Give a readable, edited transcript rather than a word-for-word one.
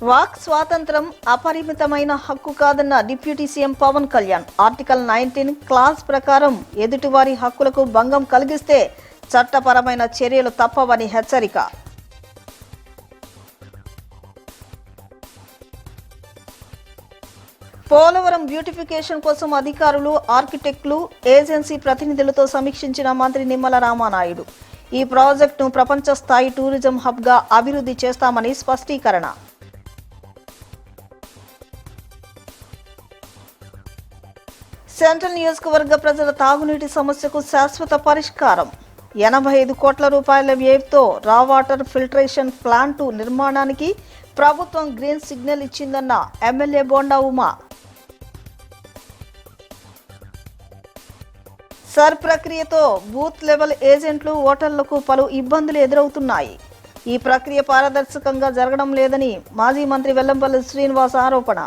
Walk స్వాతంత్రం అపరిమితమైన హక్కు కాదన్న deputy CM Pawan Kalyan. Article 19 clause ప్రకారం ఎదుటివారి హక్కులకు భంగం కలిగిస్తే చట్టపరమైన చర్యలు తప్పవని హెచ్చరిక. పోలవరం బ్యూటిఫికేషన్ కోసం అధికారులు, ఆర్కిటెక్టులు, ఏజెన్సీ ప్రతినిధులతో సమీక్షించిన మంత్రి నిమ్మల రామానాయుడు. ఈ ప్రాజెక్టును ప్రపంచ స్థాయి టూరిజం హబ్గా అభివృద్ధి చేస్తామని స్పష్టీకరణ. సెంట్రల్ నియోజకవర్గ ప్రజల తాగునీటి సమస్యకు శాశ్వత పరిష్కారం. 85 కోట్ల రూపాయల వ్యయంతో రా వాటర్ ఫిల్టరేషన్ ప్లాంటు నిర్మాణానికి ప్రభుత్వం గ్రీన్ సిగ్నల్ ఇచ్చిందన్న ఎమ్మెల్యే బోండా ఉమా. సర్ ప్రక్రియతో బూత్ లెవెల్ ఏజెంట్లు, ఓటర్లకు పలు ఇబ్బందులు ఎదురవుతున్నాయి. ఈ ప్రక్రియ పారదర్శకంగా జరగడం లేదని మాజీ మంత్రి వెల్లంపల్లి శ్రీనివాస్ ఆరోపణ.